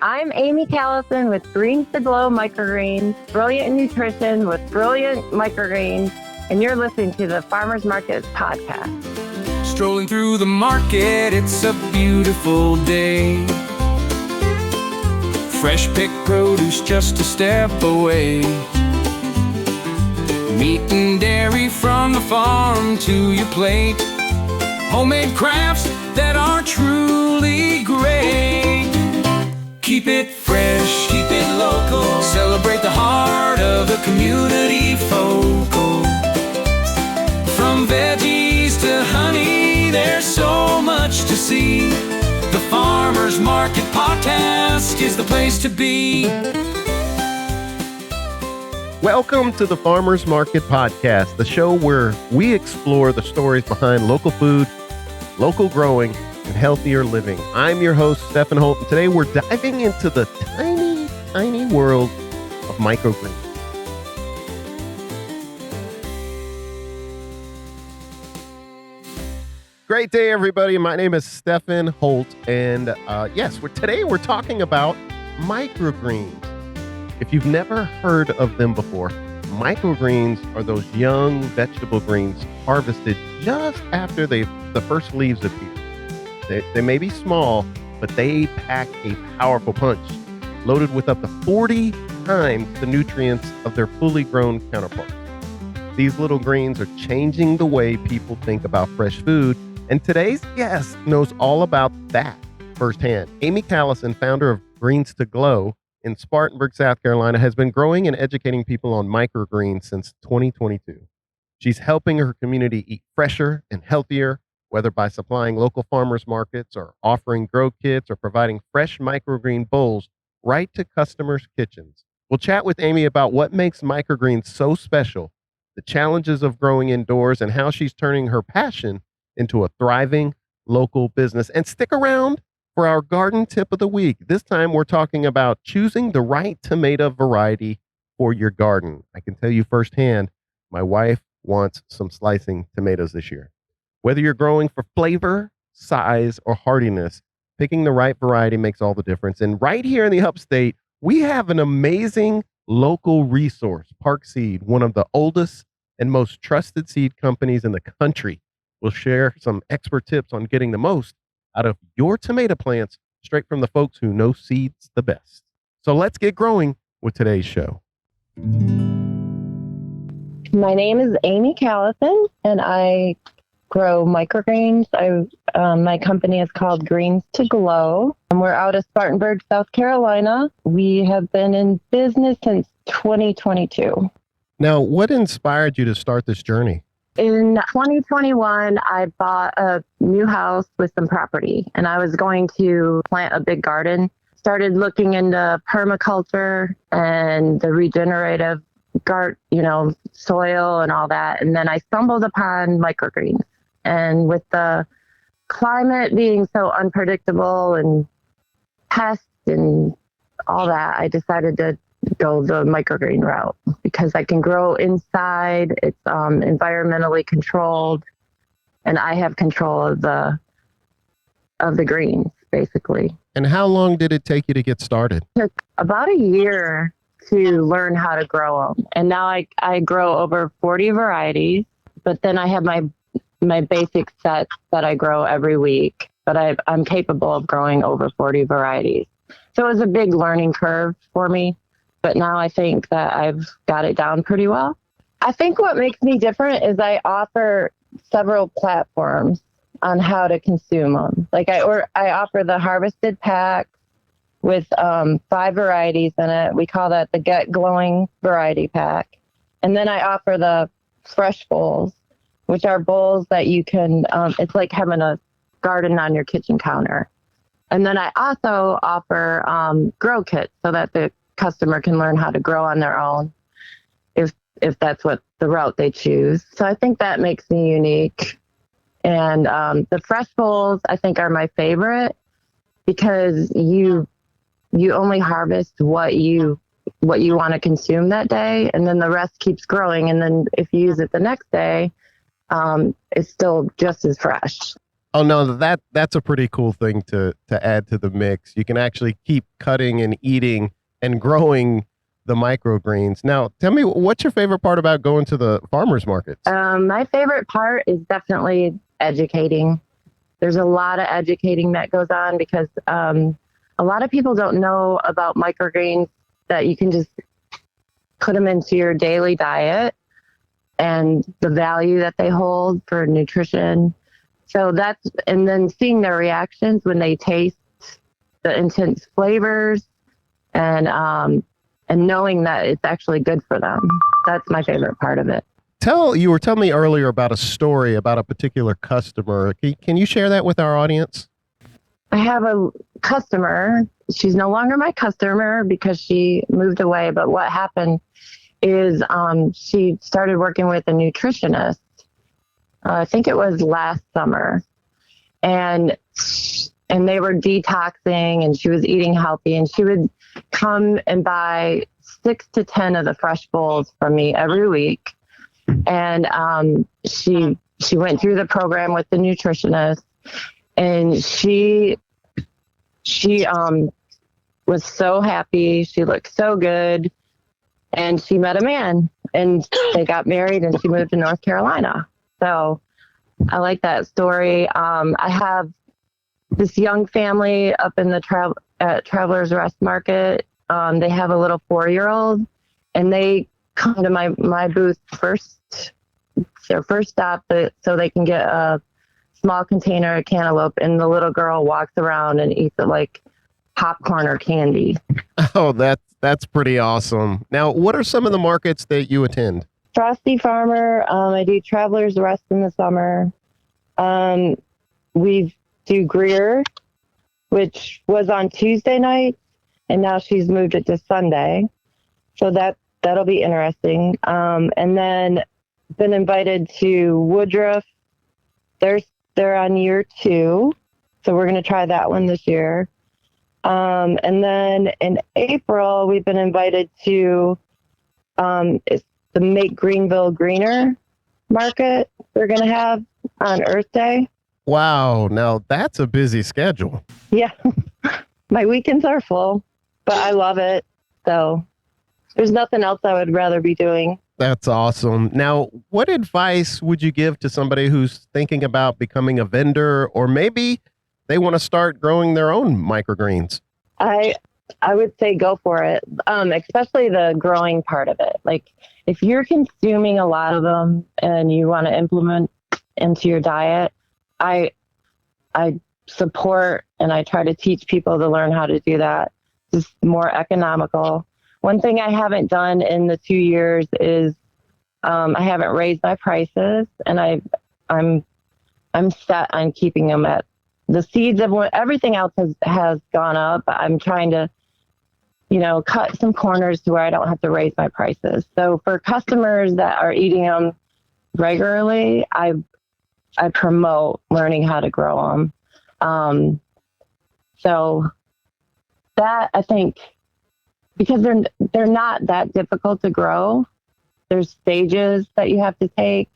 I'm Amy Callison with Greens to Glow microgreens, brilliant nutrition with brilliant microgreens, and you're listening to the Farmers Market podcast. Strolling through the market, it's a beautiful day. Fresh picked produce just a step away. Meat and dairy from the farm to your plate. Homemade crafts that are truly great. Keep it fresh, keep it local. Celebrate the heart of the community focal. From veggies to honey, there's so much to see. The Farmers Market Podcast is the place to be. Welcome to the Farmers Market Podcast, the show where we explore the stories behind local food, local growing, and healthier living. I'm your host, Stephen Holt, and today we're diving into the tiny world of microgreens. Great day, everybody. My name is Stephen Holt, and today we're talking about microgreens. If you've never heard of them before, microgreens are those young vegetable greens harvested just after the first leaves appear. They may be small, but they pack a powerful punch, loaded with up to 40 times the nutrients of their fully grown counterparts. These little greens are changing the way people think about fresh food, and today's guest knows all about that firsthand. Amy Callison, founder of Greens to Glow in Spartanburg, South Carolina, has been growing and educating people on microgreens since 2022. She's helping her community eat fresher and healthier, whether by supplying local farmers markets or offering grow kits or providing fresh microgreen bowls right to customers' kitchens. We'll chat with Amy about what makes microgreens so special, the challenges of growing indoors, and how she's turning her passion into a thriving local business. And stick around for our garden tip of the week. This time we're talking about choosing the right tomato variety for your garden. I can tell you firsthand, my wife wants some slicing tomatoes this year. Whether you're growing for flavor, size, or hardiness, picking the right variety makes all the difference. And right here in the Upstate, we have an amazing local resource, Park Seed, one of the oldest and most trusted seed companies in the country. We'll share some expert tips on getting the most out of your tomato plants straight from the folks who know seeds the best. So let's get growing with today's show. My name is Amy Callison, and I grow microgreens. My company is called Greens to Glow, and we're out of Spartanburg, South Carolina. We have been in business since 2022. Now, what inspired you to start this journey? In 2021, I bought a new house with some property, and I was going to plant a big garden. Started looking into permaculture and the regenerative soil and all that. And then I stumbled upon microgreens. And with the climate being so unpredictable and pests and all that, I decided to go the microgreen route because I can grow inside. It's environmentally controlled, and I have control of the greens, basically. And how long did it take you to get started? It took about a year to learn how to grow them. And now I grow over 40 varieties, but then I have my basic set that I grow every week, but I'm capable of growing over 40 varieties. So it was a big learning curve for me, but now I think that I've got it down pretty well. I think what makes me different is I offer several platforms on how to consume them. Like I offer the harvested pack with 5 varieties in it. We call that the Get Glowing Variety Pack. And then I offer the fresh bowls, which are bowls that you can, it's like having a garden on your kitchen counter. And then I also offer grow kits so that the customer can learn how to grow on their own if that's what the route they choose. So I think that makes me unique. And the fresh bowls I think are my favorite because you only harvest what you want to consume that day, and then the rest keeps growing. And then if you use it the next day, it's still just as fresh. Oh no, that's a pretty cool thing to add to the mix. You can actually keep cutting and eating and growing the microgreens. Now, tell me, what's your favorite part about going to the farmers markets? My favorite part is definitely educating. There's a lot of educating that goes on because a lot of people don't know about microgreens, that you can just put them into your daily diet and the value that they hold for nutrition. So and then seeing their reactions when they taste the intense flavors and knowing that it's actually good for them. That's my favorite part of it. You were telling me earlier about a story about a particular customer. Can you share that with our audience? I have a customer. She's no longer my customer because she moved away. But what happened is she started working with a nutritionist. I think it was last summer. And they were detoxing and she was eating healthy. And she would come and buy 6 to 10 of the fresh bowls from me every week. And she went through the program with the nutritionist, and she was so happy. She looked so good, and she met a man, and they got married, and she moved to North Carolina. So I like that story. I have this young family up in the Travelers Rest Market. They have a little 4-year-old, and they come to my booth their first stop, so they can get a small container of cantaloupe, and the little girl walks around and eats it like popcorn or candy. Oh, that's pretty awesome. Now, what are some of the markets that you attend? Frosty Farmer. I do Travelers Rest in the summer. We do Greer, which was on Tuesday night, and now she's moved it to Sunday. So that'll be interesting. And then been invited to Woodruff. They're on year 2, so we're going to try that one this year. And then in April, we've been invited to it's the Make Greenville Greener market they're going to have on Earth Day. Wow, now that's a busy schedule. Yeah, my weekends are full, but I love it. So there's nothing else I would rather be doing. That's awesome. Now, what advice would you give to somebody who's thinking about becoming a vendor, or maybe they want to start growing their own microgreens? I would say go for it, especially the growing part of it. Like if you're consuming a lot of them and you want to implement into your diet, I support and I try to teach people to learn how to do that. It's more economical. One thing I haven't done in the 2 years is I haven't raised my prices, and I'm set on keeping them at the seeds of what everything else has gone up. I'm trying to, cut some corners to where I don't have to raise my prices. So for customers that are eating them regularly, I promote learning how to grow them. So that, I think, because they're not that difficult to grow. There's stages that you have to take,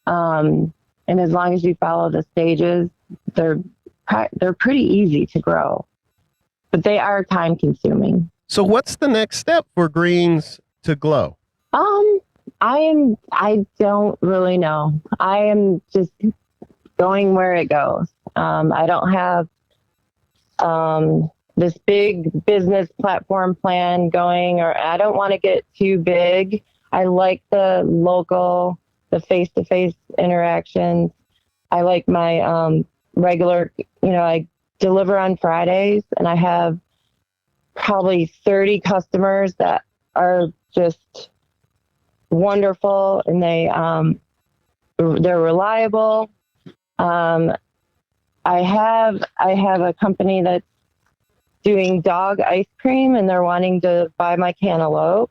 and as long as you follow the stages, they're pretty easy to grow, but they are time consuming. So what's the next step for greens to glow? I don't really know. I am just going where it goes. I don't have this big business platform plan going, or I don't want to get too big. I like the local, the face-to-face interactions. I like my regular, I deliver on Fridays, and I have probably 30 customers that are just wonderful, and they're reliable. I have a company that's doing dog ice cream, and they're wanting to buy my cantaloupe.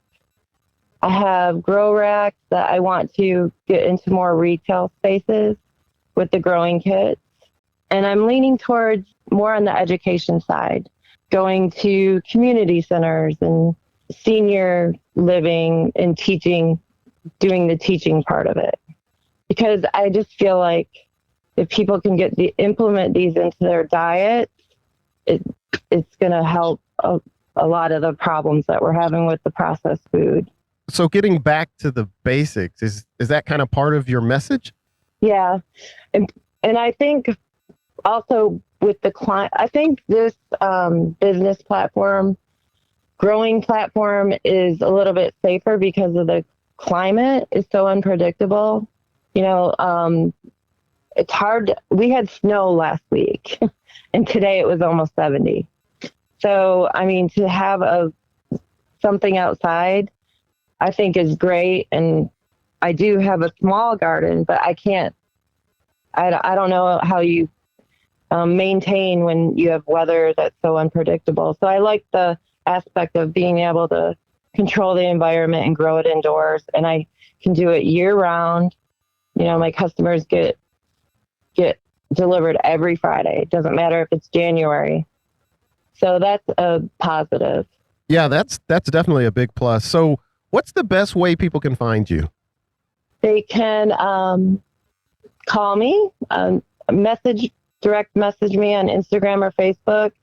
I have grow racks that I want to get into more retail spaces with the growing kits. And I'm leaning towards more on the education side, going to community centers and senior living and teaching, doing the teaching part of it. Because I just feel like if people can implement these into their diet, it's going to help a lot of the problems that we're having with the processed food. So getting back to the basics, is that kind of part of your message? Yeah. And I think also with the client, I think this business platform, growing platform is a little bit safer because of the climate is so unpredictable. You know, it's hard. We had snow last week and today it was almost 70. So, I mean, to have something outside, I think is great. And I do have a small garden, but I don't know how you maintain when you have weather that's so unpredictable. So I like the aspect of being able to control the environment and grow it indoors. And I can do it year round. You know, my customers get delivered every Friday. It doesn't matter if it's January. So that's a positive. Yeah, that's definitely a big plus. So what's the best way people can find you? They can call me, direct message me on Instagram or Facebook.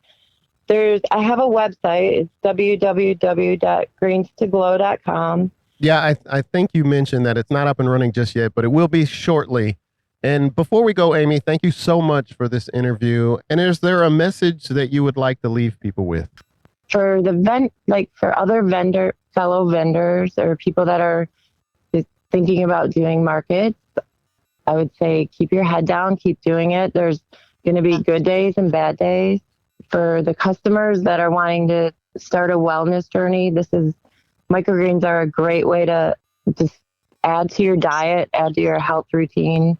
I have a website. It's www.greenstoglow.com. Yeah, I think you mentioned that it's not up and running just yet, but it will be shortly. And before we go, Amy, thank you so much for this interview. And is there a message that you would like to leave people with? For for other fellow vendors or people that are thinking about doing markets, I would say keep your head down, keep doing it. There's going to be good days and bad days. For the customers that are wanting to start a wellness journey, microgreens are a great way to just add to your diet, add to your health routine.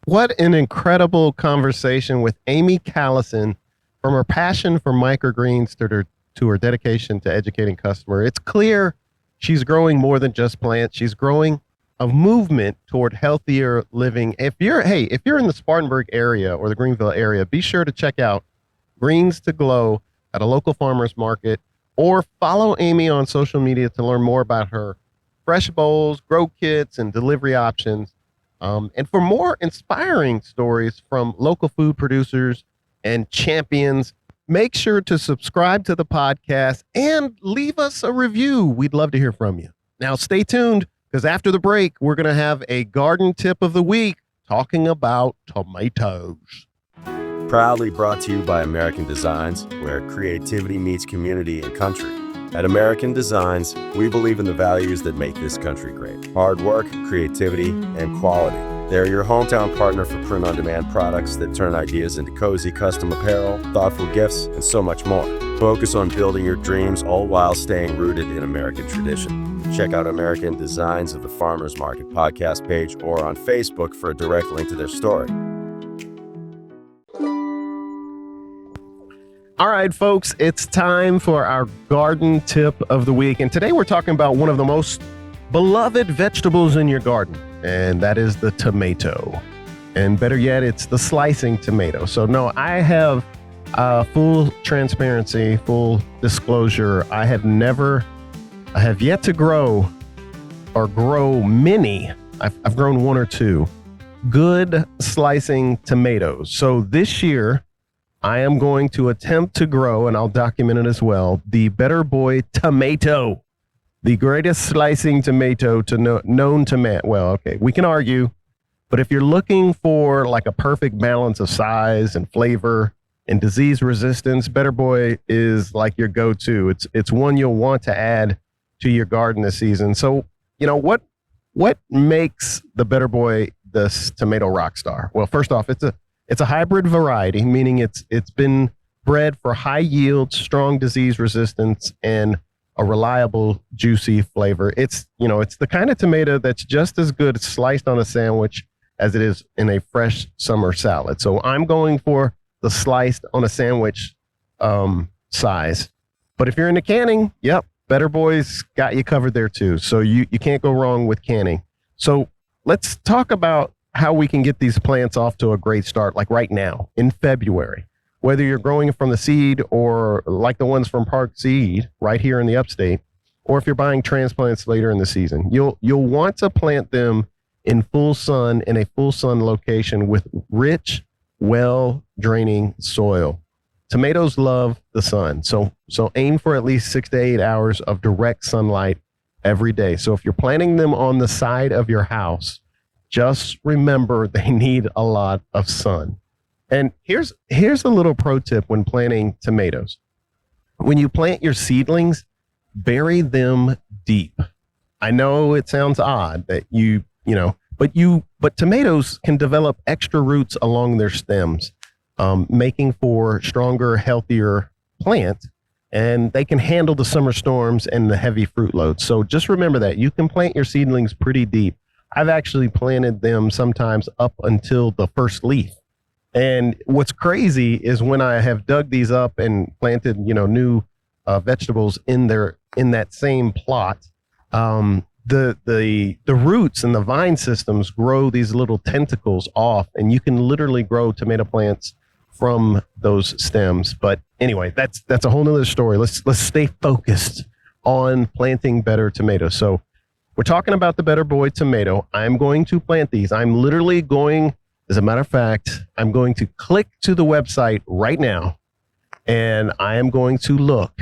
What an incredible conversation with Amy Callison, from her passion for microgreens to her dedication to educating customers. It's clear she's growing more than just plants. She's growing a movement toward healthier living. If you're in the Spartanburg area or the Greenville area, be sure to check out Greens to Glow at a local farmer's market, or follow Amy on social media to learn more about her fresh bowls, grow kits, and delivery options. And for more inspiring stories from local food producers and champions, make sure to subscribe to the podcast and leave us a review. We'd love to hear from you. Now, stay tuned, because after the break, we're going to have a garden tip of the week talking about tomatoes. Proudly brought to you by American Designs, where creativity meets community and country. At American Designs, we believe in the values that make this country great: hard work, creativity, and quality. They're your hometown partner for print-on-demand products that turn ideas into cozy custom apparel, thoughtful gifts, and so much more. Focus on building your dreams, all while staying rooted in American tradition. Check out American Designs of the Farmers Market podcast page or on Facebook for a direct link to their story. All right, folks, it's time for our garden tip of the week. And today we're talking about one of the most beloved vegetables in your garden, and that is the tomato. And better yet, it's the slicing tomato. So no, I have full transparency, full disclosure. I have yet to grow many. I've grown one or two good slicing tomatoes. So this year, I am going to attempt to grow, and I'll document it as well, the Better Boy tomato, the greatest slicing tomato known to man. Well, okay, we can argue, but if you're looking for like a perfect balance of size and flavor and disease resistance, Better Boy is like your go-to. It's one you'll want to add to your garden this season. So, you know, what makes the Better Boy this tomato rock star? Well, first off, it's a hybrid variety, meaning it's been bred for high yield, strong disease resistance, and a reliable, juicy flavor. It's the kind of tomato that's just as good sliced on a sandwich as it is in a fresh summer salad. So I'm going for the sliced on a sandwich size. But if you're into canning, yep, Better Boy's got you covered there too. So you can't go wrong with canning. So let's talk about how we can get these plants off to a great start, like right now in February, whether you're growing from the seed or like the ones from Park Seed right here in the Upstate, or if you're buying transplants later in the season. You'll want to plant them in full sun in a full sun location with rich, well draining soil. Tomatoes love the sun. So aim for at least 6 to 8 hours of direct sunlight every day. So if you're planting them on the side of your house, just remember they need a lot of sun. And here's a little pro tip when planting tomatoes. When you plant your seedlings, bury them deep. I know it sounds odd that but tomatoes can develop extra roots along their stems, making for stronger, healthier plant, and they can handle the summer storms and the heavy fruit loads. So just remember that you can plant your seedlings pretty deep. I've actually planted them sometimes up until the first leaf. And what's crazy is when I have dug these up and planted, new vegetables in that same plot, the roots and the vine systems grow these little tentacles off, and you can literally grow tomato plants from those stems. But anyway, that's a whole nother story. Let's stay focused on planting better tomatoes. So we're talking about the Better Boy tomato. I'm going to plant these. I'm literally going, as a matter of fact, I'm going to click to the website right now, and I am going to look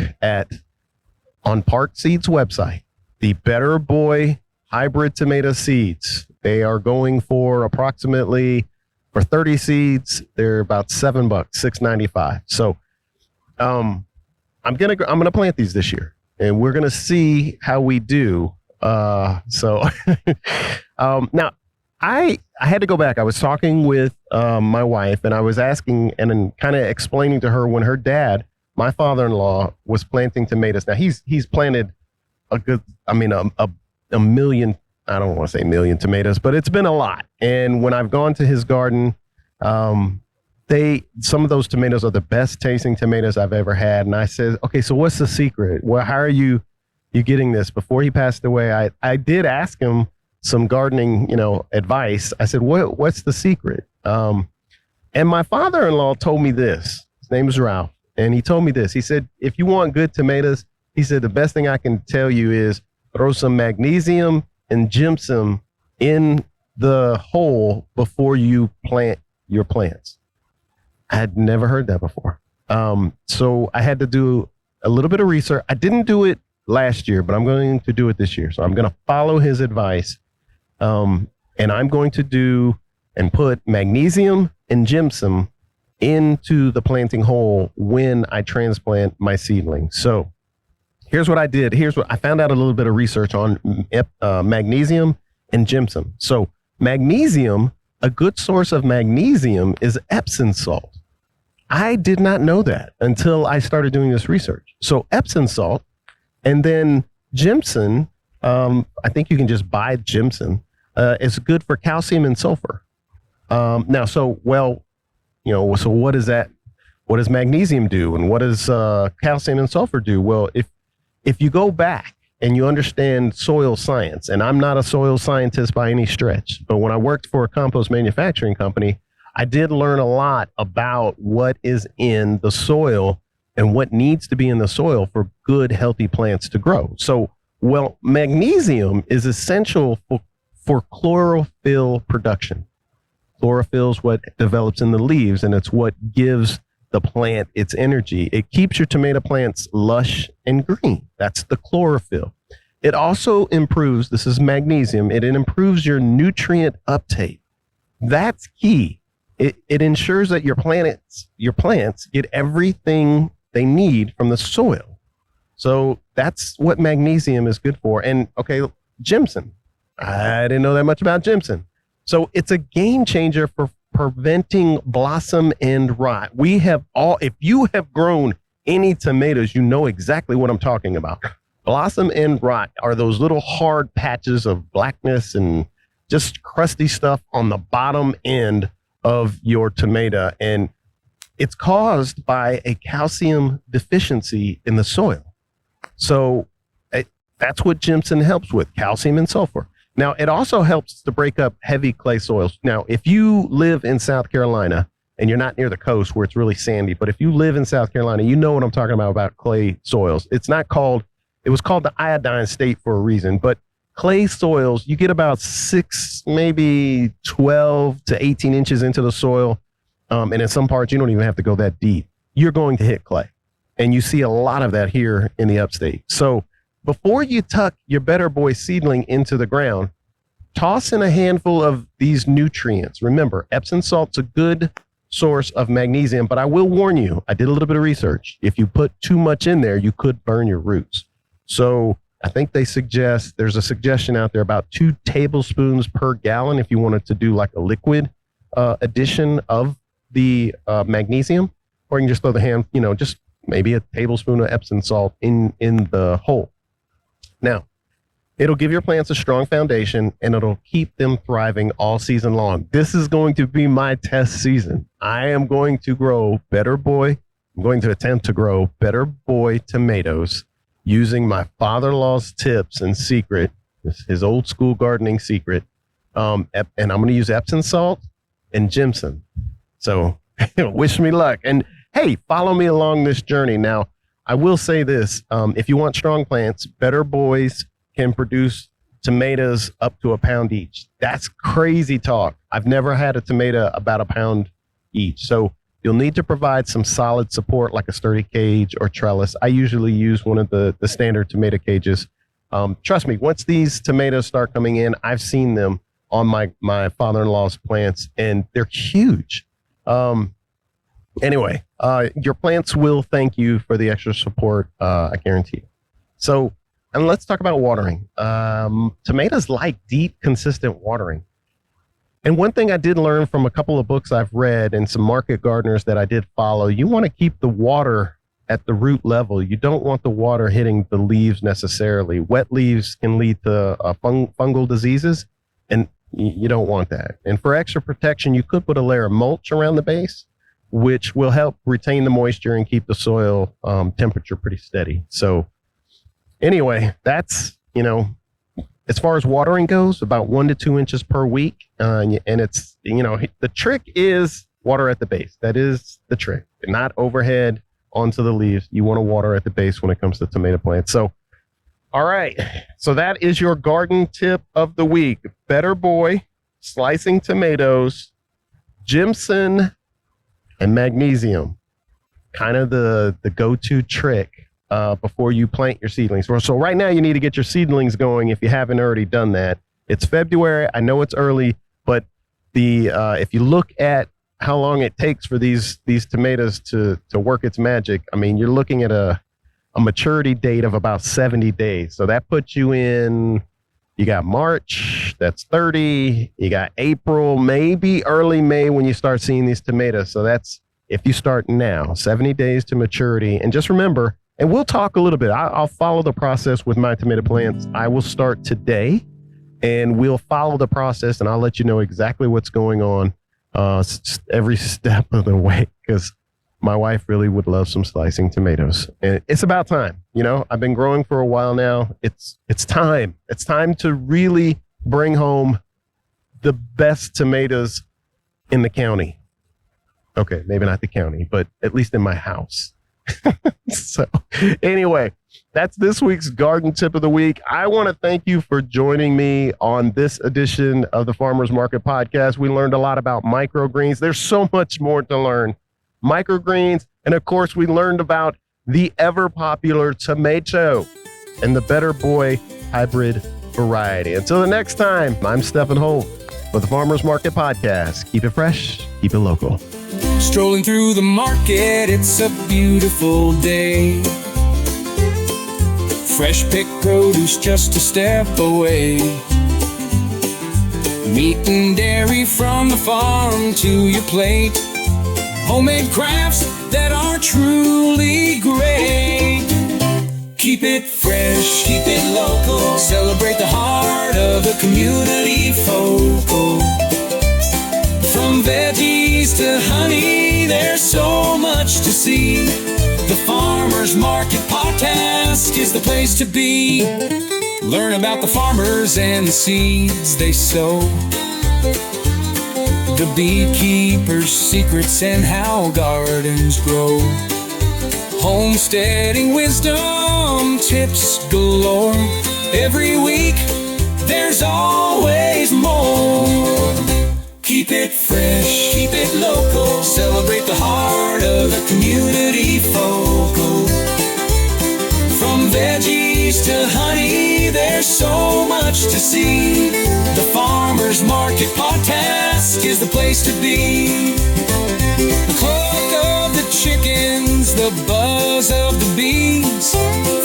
on Park Seeds website, the Better Boy hybrid tomato seeds. They are going for approximately, for 30 seeds, they're about $7, $6.95. So I'm gonna plant these this year, and we're gonna see how we do. Now I had to go back. I was talking with my wife, and I was asking and kind of explaining to her when her dad, my father-in-law, was planting tomatoes. Now he's planted a million, I don't want to say million tomatoes, but it's been a lot. And when I've gone to his garden, some of those tomatoes are the best tasting tomatoes I've ever had. And I said, okay, so what's the secret? Well, how are you getting this? Before he passed away, I did ask him some gardening, advice. I said, what's the secret? And my father-in-law told me this. His name is Ralph. And he told me this. He said, if you want good tomatoes, he said, the best thing I can tell you is throw some magnesium and gypsum in the hole before you plant your plants. I had never heard that before. So I had to do a little bit of research. I didn't do it last year, but I'm going to do it this year. So I'm going to follow his advice. And I'm going to do and put magnesium and gypsum into the planting hole when I transplant my seedlings. So here's what I did. Here's what I found out: a little bit of research on magnesium and gypsum. So magnesium, a good source of magnesium is Epsom salt. I did not know that until I started doing this research. So Epsom salt, and then gypsum, I think you can just buy gypsum, is good for calcium and sulfur. So what is that? What does magnesium do? And what does calcium and sulfur do? Well, if you go back and you understand soil science, and I'm not a soil scientist by any stretch, but when I worked for a compost manufacturing company, I did learn a lot about what is in the soil and what needs to be in the soil for good, healthy plants to grow. So, magnesium is essential for chlorophyll production. Chlorophyll is what develops in the leaves, and it's what gives the plant its energy. It keeps your tomato plants lush and green. That's the chlorophyll. It also improves, this is magnesium, it improves your nutrient uptake. That's key. It ensures that your plants get everything they need from the soil. So that's what magnesium is good for. And okay, gypsum. I didn't know that much about gypsum. So it's a game changer for preventing blossom end rot. If you have grown any tomatoes, you know exactly what I'm talking about. Blossom end rot are those little hard patches of blackness and just crusty stuff on the bottom end of your tomato. And it's caused by a calcium deficiency in the soil. So that's what gypsum helps with, calcium and sulfur. Now, it also helps to break up heavy clay soils. Now, if you live in South Carolina, and you're not near the coast where it's really sandy, but if you live in South Carolina, you know what I'm talking about clay soils. It was called the iodine state for a reason, but Clay soils, you get about 6, maybe 12 to 18 inches into the soil. And in some parts, you don't even have to go that deep. You're going to hit clay. And you see a lot of that here in the Upstate. So before you tuck your Better Boy seedling into the ground, toss in a handful of these nutrients. Remember, Epsom salt's a good source of magnesium, but I will warn you, I did a little bit of research. If you put too much in there, you could burn your roots. So I think there's a suggestion out there about 2 tablespoons per gallon if you wanted to do like a liquid addition of the magnesium, or you can just throw just maybe a tablespoon of Epsom salt in the hole. Now, it'll give your plants a strong foundation and it'll keep them thriving all season long. This is going to be my test season. I am going to grow I'm going to attempt to grow Better Boy tomatoes using my father-in-law's tips and secret, his old school gardening secret. And I'm going to use Epsom salt and gypsum. So wish me luck. And hey, follow me along this journey. Now, I will say this. If you want strong plants, Better Boys can produce tomatoes up to a pound each. That's crazy talk. I've never had a tomato about a pound each. So you'll need to provide some solid support like a sturdy cage or trellis. I usually use one of the standard tomato cages. Trust me, once these tomatoes start coming in, I've seen them on my father-in-law's plants and they're huge. Anyway, your plants will thank you for the extra support, I guarantee you. So, and let's talk about watering. Tomatoes like deep, consistent watering. And one thing I did learn from a couple of books I've read and some market gardeners that I did follow, you want to keep the water at the root level. You don't want the water hitting the leaves necessarily. Wet leaves can lead to fungal diseases, and you don't want that. And for extra protection, you could put a layer of mulch around the base, which will help retain the moisture and keep the soil temperature pretty steady. So anyway, that's, as far as watering goes, about 1 to 2 inches per week. And it's, the trick is water at the base. That is the trick. Not overhead onto the leaves. You want to water at the base when it comes to tomato plants. So, all right. So that is your garden tip of the week. Better Boy, slicing tomatoes, gypsum, and magnesium. Kind of the go-to trick before you plant your seedlings. So right now you need to get your seedlings going if you haven't already done that. It's February. I know it's early, but if you look at how long it takes for these tomatoes to work its magic, I mean, you're looking at a maturity date of about 70 days. So that puts you in, you got March, that's 30. You got April, maybe early May when you start seeing these tomatoes. So that's, if you start now, 70 days to maturity. And just remember, and we'll talk a little bit. I'll follow the process with my tomato plants. I will start today and we'll follow the process and I'll let you know exactly what's going on every step of the way, because my wife really would love some slicing tomatoes. And it's about time. I've been growing for a while now. It's time. It's time to really bring home the best tomatoes in the county. Okay, maybe not the county, but at least in my house. So anyway, that's this week's garden tip of the week. I want to thank you for joining me on this edition of the Farmers Market Podcast. We learned a lot about microgreens. There's so much more to learn. Microgreens, and of course, we learned about the ever popular tomato and the Better Boy hybrid variety. Until the next time, I'm Stephen Holt for the Farmers Market Podcast. Keep it fresh, keep it local. Strolling through the market, it's a beautiful day. Fresh picked produce just a step away. Meat and dairy from the farm to your plate. Homemade crafts that are truly great. Keep it fresh, keep it local. Celebrate the heart of the community focal. From veggies to honey, there's so much to see. The Farmers Market Podcast is the place to be. Learn about the farmers and the seeds they sow. The beekeeper's secrets and how gardens grow. Homesteading wisdom, tips galore. Every week, there's always more. Keep it fresh, keep it local, celebrate the heart of the community focal. From veggies to honey, there's so much to see. The Farmer's Market podcast is the place to be. The cluck of the chickens, the buzz of the bees,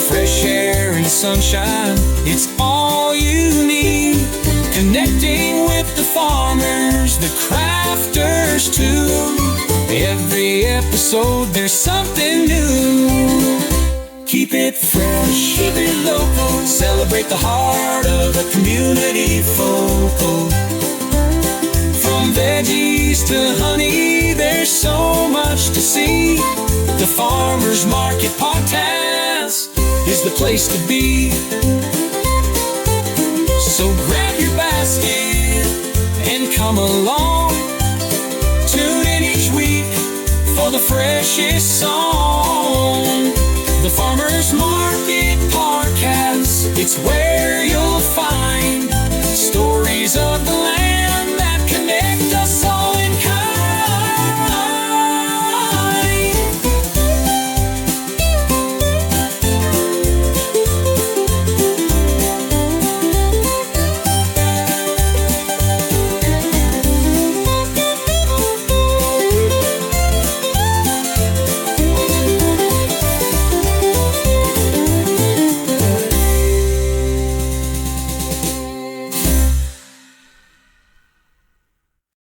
fresh air and sunshine, it's all you need. Connecting with the farmers, the crafters too. Every episode there's something new. Keep it fresh, keep it local, celebrate the heart of the community focal. From veggies to honey, there's so much to see. The Farmer's Market podcast is the place to be. So grab your basket and come along. Tune in each week for the freshest song. The Farmer's Market podcast.